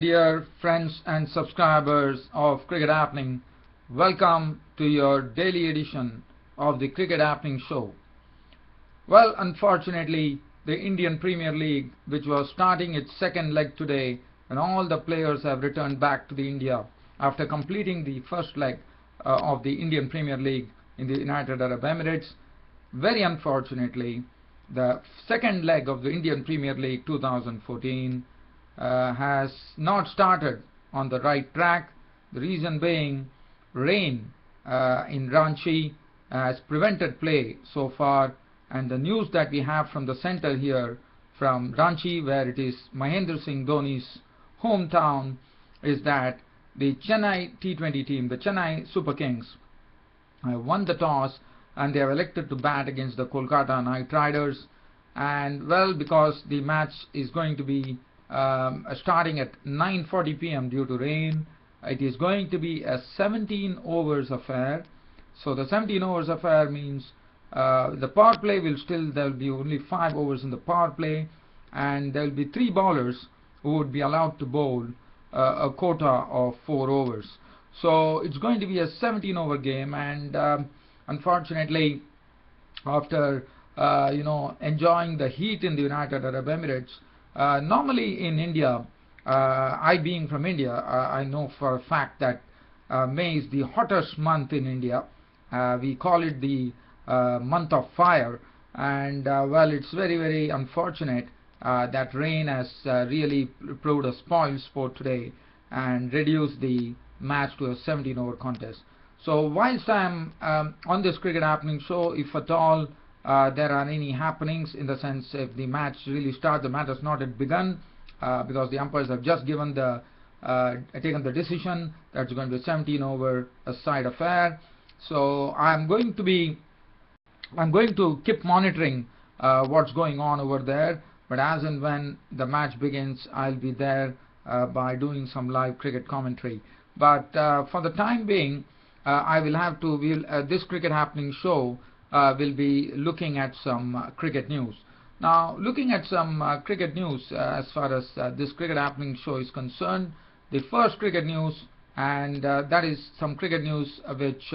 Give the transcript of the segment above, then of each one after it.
Dear friends and subscribers of Cricket Happening, welcome to your daily edition of the Cricket Happening show. Well, unfortunately, the Indian Premier League, which was starting its second leg today, and all the players have returned back to the India after completing the first leg of the Indian Premier League in the United Arab Emirates. Very unfortunately, the second leg of the Indian Premier League 2014 has not started on the right track. The reason being rain in Ranchi has prevented play so far, and the news that we have from the center here from Ranchi, where it is Mahendra Singh Dhoni's hometown, is that the Chennai T20 team, the Chennai Super Kings, won the toss and they have elected to bat against the Kolkata Knight Riders. And well, because the match is going to be starting at 9:40 p.m. due to rain, it is going to be a 17 overs affair. So the 17 overs affair means the power play will still, there will be only 5 overs in the power play, and there will be 3 bowlers who would be allowed to bowl a quota of 4 overs. So it's going to be a 17 over game, and unfortunately, after enjoying the heat in the United Arab Emirates, normally in India, I being from India, I know for a fact that May is the hottest month in India. We call it the month of fire, and well, it's very unfortunate that rain has really proved a spoil sport today and reduced the match to a 17 over contest. So whilst I am on this Cricket Happening show, if at all there are any happenings, in the sense if the match really starts, the match has not yet begun because the umpires have just given the taken the decision that it's going to be 17 over a side affair. So I'm going to keep monitoring what's going on over there, but as and when the match begins, I'll be there by doing some live cricket commentary. But for the time being, I will have to this Cricket Happening show will be looking at some cricket news. Now, looking at some cricket news as far as this Cricket Happening show is concerned, the first cricket news, and that is some cricket news which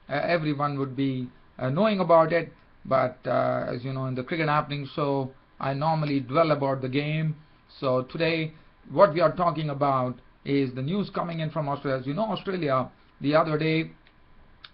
everyone would be knowing about it, but as you know, in the Cricket Happening show, I normally dwell about the game. So today, what we are talking about is the news coming in from Australia. As you know, Australia, the other day,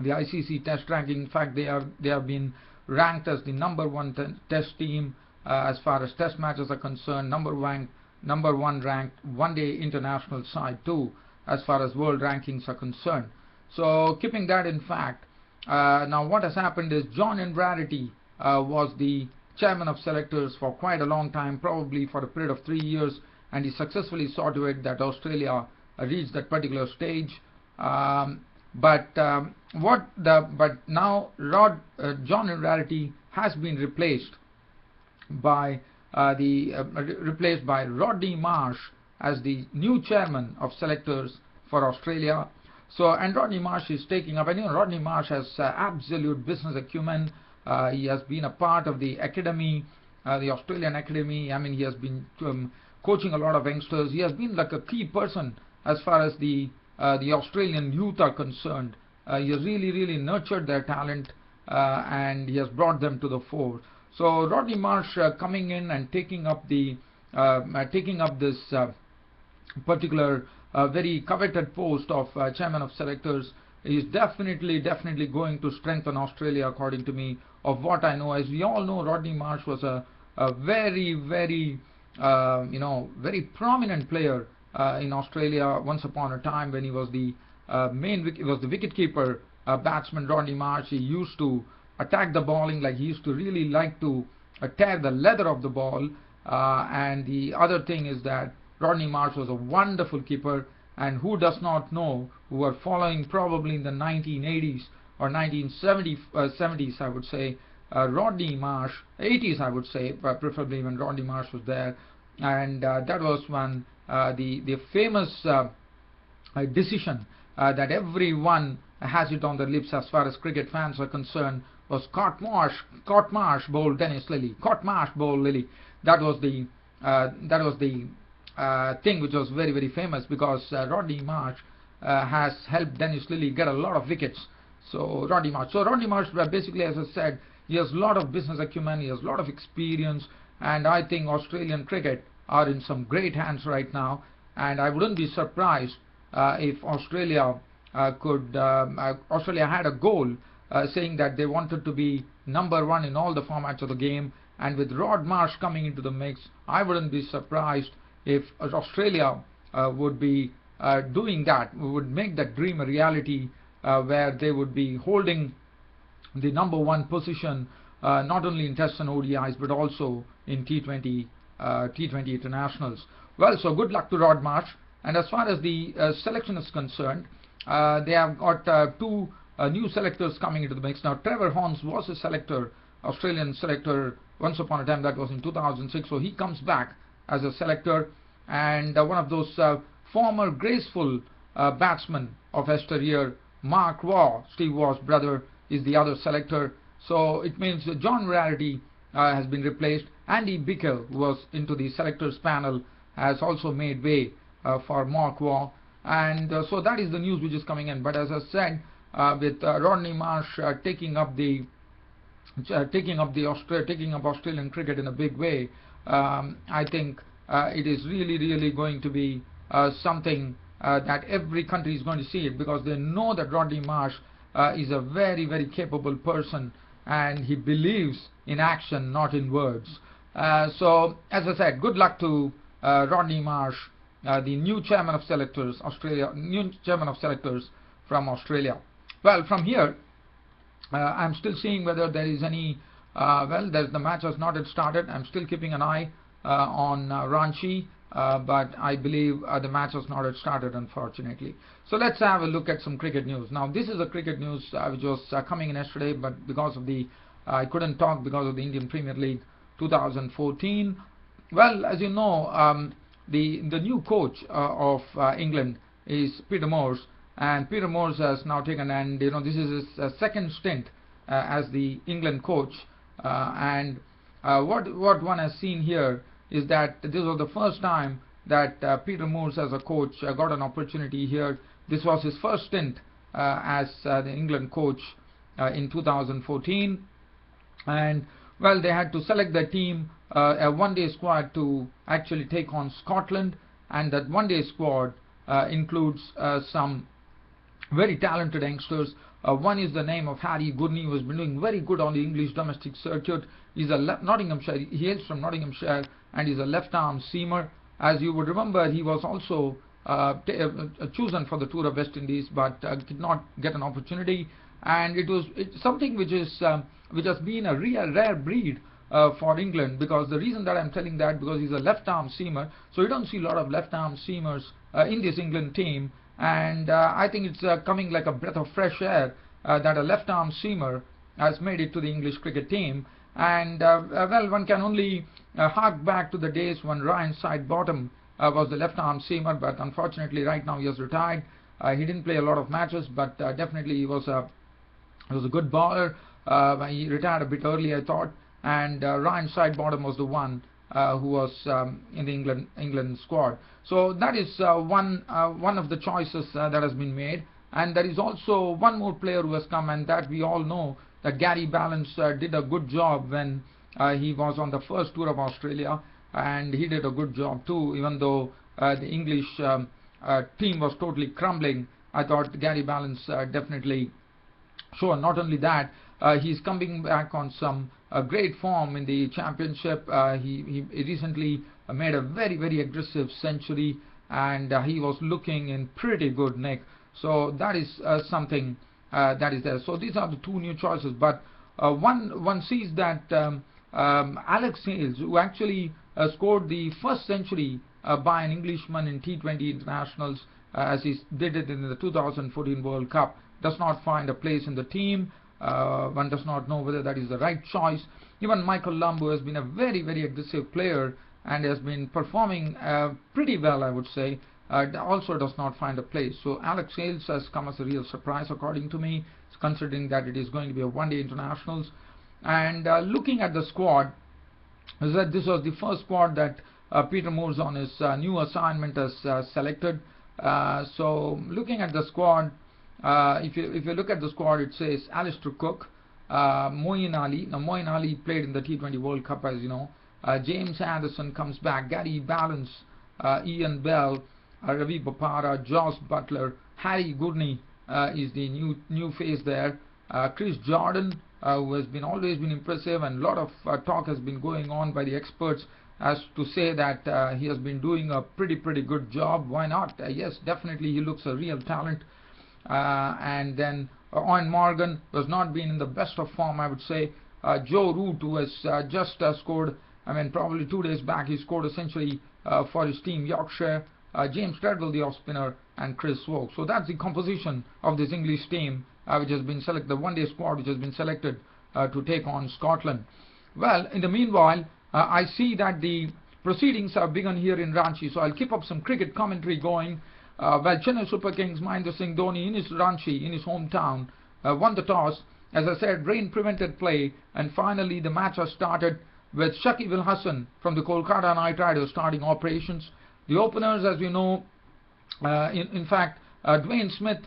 the ICC test ranking, in fact they have been ranked as the #1 test team as far as test matches are concerned, number one ranked one day international side too as far as world rankings are concerned. So keeping that in fact, now what has happened is John Inverarity was the chairman of selectors for quite a long time, probably for a period of 3 years, and he successfully saw to it that Australia reached that particular stage. But now John Inverarity has been replaced by Rodney Marsh as the new chairman of selectors for Australia. So, and Rodney Marsh is taking up, and you know, Rodney Marsh has absolute business acumen. He has been a part of the academy, the Australian academy. I mean, he has been coaching a lot of youngsters. He has been like a key person as far as the Australian youth are concerned. He has really nurtured their talent and he has brought them to the fore. So Rodney Marsh coming in and taking up this particular very coveted post of chairman of selectors is definitely going to strengthen Australia, according to me, of what I know. As we all know, Rodney Marsh was a very prominent player in Australia once upon a time, when he was the wicketkeeper batsman. Rodney Marsh, he used to attack the bowling, like he used to really like to tear the leather of the ball, and the other thing is that Rodney Marsh was a wonderful keeper, and who does not know, who were following probably in the 1980s or 1970s I would say, Rodney Marsh, 80s I would say, but preferably when Rodney Marsh was there, and that was when the famous decision that everyone has it on their lips as far as cricket fans are concerned was Caught Marsh bowled Dennis Lillee. Caught Marsh bowled Lillee. That was the thing which was very, very famous, because Rodney Marsh has helped Dennis Lillee get a lot of wickets. So Rodney Marsh, basically, as I said, he has a lot of business acumen, he has a lot of experience, and I think Australian cricket are in some great hands right now. And I wouldn't be surprised if Australia Australia had a goal saying that they wanted to be #1 in all the formats of the game. And with Rod Marsh coming into the mix, I wouldn't be surprised if Australia would be doing that, would make that dream a reality, where they would be holding the #1 position, not only in Tests and ODIs but also in T20 internationals. Well, so good luck to Rod Marsh. And as far as the selection is concerned, they have got two new selectors coming into the mix. Now, Trevor Horns was a selector, Australian selector, once upon a time. That was in 2006. So he comes back as a selector, and one of those former graceful batsmen of yesteryear, Mark Waugh, Steve Waugh's brother, is the other selector. So it means John Inverarity has been replaced. Andy Bickell, who was into the selectors panel, has also made way for Mark Waugh. And so that is the news which is coming in. But as I said, with Rodney Marsh taking up Australian cricket in a big way, I think it is really going to be something that every country is going to see it, because they know that Rodney Marsh is a very capable person, and he believes in action, not in words. So as I said, good luck to Rodney Marsh, the new chairman of selectors, from Australia. Well, from here, I'm still seeing whether there is any. The match has not yet started. I'm still keeping an eye on Ranchi, but I believe the match has not yet started, unfortunately. So let's have a look at some cricket news. Now, this is a cricket news which was coming in yesterday, but because of the I couldn't talk because of the Indian Premier League 2014. Well, as you know, the new coach of England is Peter Moores, and Peter Moores has now taken, and this is his second stint as the England coach. And what one has seen here is that this was the first time that Peter Moores as a coach got an opportunity here. This was his first stint as the England coach in 2014, and well, they had to select their team, a one-day squad, to actually take on Scotland, and that one-day squad includes some very talented youngsters. One is the name of Harry Gurney, who has been doing very good on the English domestic circuit. He's a Nottinghamshire. He hails from Nottinghamshire, and he's a left-arm seamer. As you would remember, he was also chosen for the tour of West Indies, but did not get an opportunity. And it's something which has been a rare breed for England, because the reason that I'm telling that, because he's a left-arm seamer, so you don't see a lot of left-arm seamers in this England team. And I think it's coming like a breath of fresh air that a left-arm seamer has made it to the English cricket team. And well, one can only hark back to the days when Ryan Sidebottom was the left-arm seamer, but unfortunately right now he has retired. He didn't play a lot of matches, but definitely he was a good bowler. He retired a bit early, I thought. And Ryan Sidebottom was the one who was in the England squad. So that is one of the choices that has been made. And there is also one more player who has come, and that we all know that Gary Balance did a good job when he was on the first tour of Australia, and he did a good job too, even though the English team was totally crumbling. I thought Gary Balance definitely showed. Not only that, he's coming back on some great form in the championship. He recently made a very aggressive century, and he was looking in pretty good nick. So that is something that is there. So these are the two new choices. But one sees that Alex Hales, who actually scored the first century by an Englishman in T20 internationals, as he did it in the 2014 World Cup, does not find a place in the team. One does not know whether that is the right choice. Even Michael Lumb, who has been a very aggressive player and has been performing pretty well, I would say, also does not find a place. So Alex Hales has come as a real surprise, according to me, considering that it is going to be a one-day internationals. And looking at the squad, that this was the first squad that Peter moves on his new assignment as selected. So looking at the squad, if you look at the squad, it says Alistair Cook, Moeen Ali. Now Moeen Ali played in the T20 World Cup, as you know. James Anderson comes back, Gary Balance, Ian Bell, Ravi Bopara, Josh Butler, Harry Gurney is the new face there. Chris Jordan, who has always been impressive, and a lot of talk has been going on by the experts as to say that he has been doing a pretty good job. Why not? Yes, definitely he looks a real talent. And then Owen Morgan has not been in the best of form, I would say. Joe Root, who has just scored, probably 2 days back, he scored a century for his team Yorkshire. James Treadwell, the off spinner, and Chris Woke. So that's the composition of this English team which has been selected, the one-day squad which has been selected to take on Scotland. Well, in the meanwhile, I see that the proceedings have begun here in Ranchi, so I'll keep up some cricket commentary going. Chennai Super Kings, Mahendra Singh Dhoni in his Ranchi, in his hometown, won the toss. As I said, rain prevented play, and finally the match has started with Shakib Al Hasan from the Kolkata Knight Riders starting operations. The openers, as we know, in fact, Dwayne Smith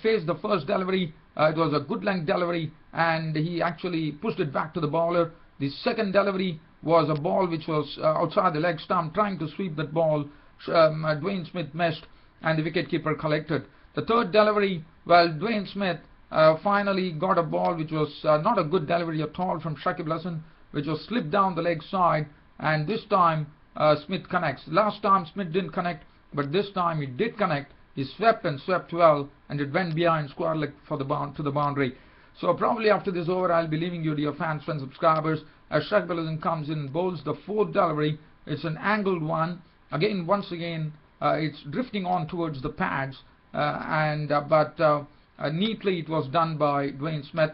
faced the first delivery. It was a good length delivery, and he actually pushed it back to the bowler. The second delivery was a ball which was outside the leg stump, trying to sweep that ball. Dwayne Smith missed, and the wicketkeeper collected. The third delivery, well, Dwayne Smith finally got a ball which was not a good delivery at all from Shakib Al Hasan, which was slipped down the leg side, and this time Smith connects. Last time Smith didn't connect, but this time he did connect. He swept and swept well, and it went behind square leg for to the boundary. So probably after this over, I'll be leaving you, dear fans, friends, subscribers, as Shakib Al Hasan comes in and bowls the fourth delivery. It's an angled one. Once again, it's drifting on towards the pads, but neatly it was done by Dwayne Smith,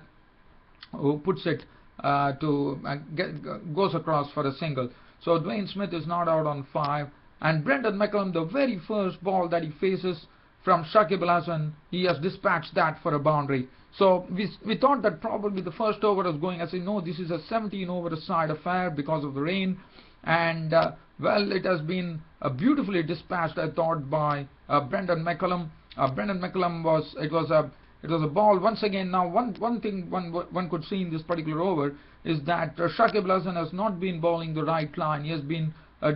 who puts it goes across for a single. So Dwayne Smith is not out on 5, and Brendan McCullum, the very first ball that he faces from Shakib Al Hasan, he has dispatched that for a boundary. So we thought that probably the first over was going. I said, no, this is a 17 over side affair because of the rain, and well, it has been beautifully dispatched, I thought, by Brendan McCullum. Brendan McCullum it was a ball once again. Now one thing one could see in this particular over is that Shakib Al Hasan has not been bowling the right line. He has been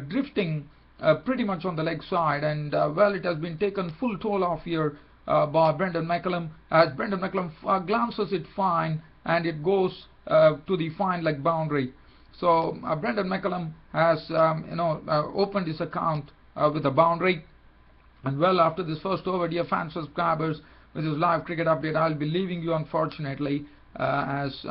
drifting pretty much on the leg side, and well, it has been taken full toll off here by Brendan McCullum, as Brendan McCullum glances it fine, and it goes to the fine leg boundary. So Brendan McCullum has opened his account with a boundary. And well, after this first over, dear fans, subscribers, with this live cricket update, I'll be leaving you, unfortunately, that's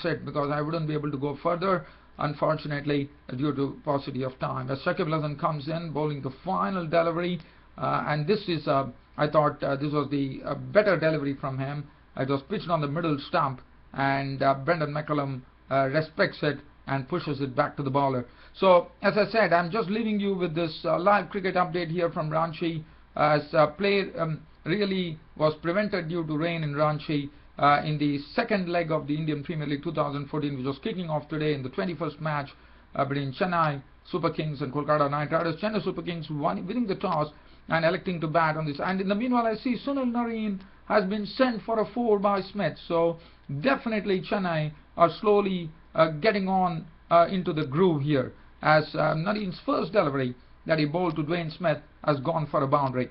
it, because I wouldn't be able to go further, unfortunately, due to paucity of time. As Shakib Al Hasan comes in, bowling the final delivery, and this is, I thought this was the better delivery from him. It was pitched on the middle stump, and Brendan McCullum respects it and pushes it back to the bowler. So, as I said, I'm just leaving you with this live cricket update here from Ranchi, as play really was prevented due to rain in Ranchi in the second leg of the Indian Premier League 2014, which was kicking off today in the 21st match between Chennai Super Kings and Kolkata Knight Riders. Chennai Super Kings winning the toss and electing to bat on this. And in the meanwhile, I see Sunil Narine has been sent for a 4 by Smith. So definitely Chennai are slowly getting on into the groove here, as Narine's first delivery that he bowled to Dwayne Smith has gone for a boundary.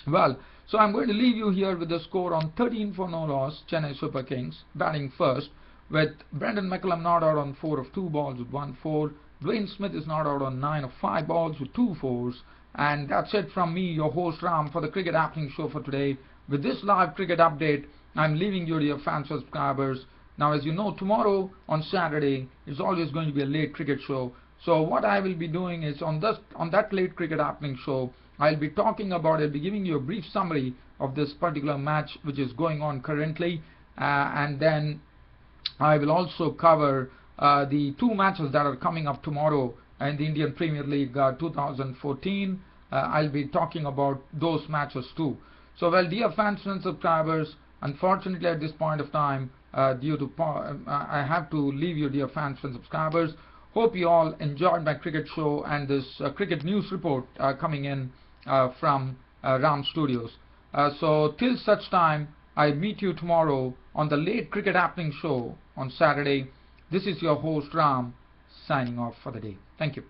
Well, so I'm going to leave you here with the score on 13 for no loss. Chennai Super Kings batting first, with Brendan McCullum not out on 4 of 2 balls with 1 4. Dwayne Smith is not out on 9 of 5 balls with 2 4s. And that's it from me, your host Ram, for the Cricket Happening Show for today. With this live cricket update, I'm leaving you, dear fans, subscribers. Now, as you know, tomorrow on Saturday is always going to be a late cricket show. So what I will be doing is on that late cricket happening show, I'll be giving you a brief summary of this particular match which is going on currently, and then I will also cover the 2 matches that are coming up tomorrow in the Indian Premier League 2014. I'll be talking about those matches too. So, well, dear fans and subscribers, unfortunately at this point of time, I have to leave you, dear fans and subscribers. Hope you all enjoyed my cricket show and this cricket news report coming in from Ram Studios. So till such time, I meet you tomorrow on the late Cricket Happening show on Saturday. This is your host Ram signing off for the day. Thank you.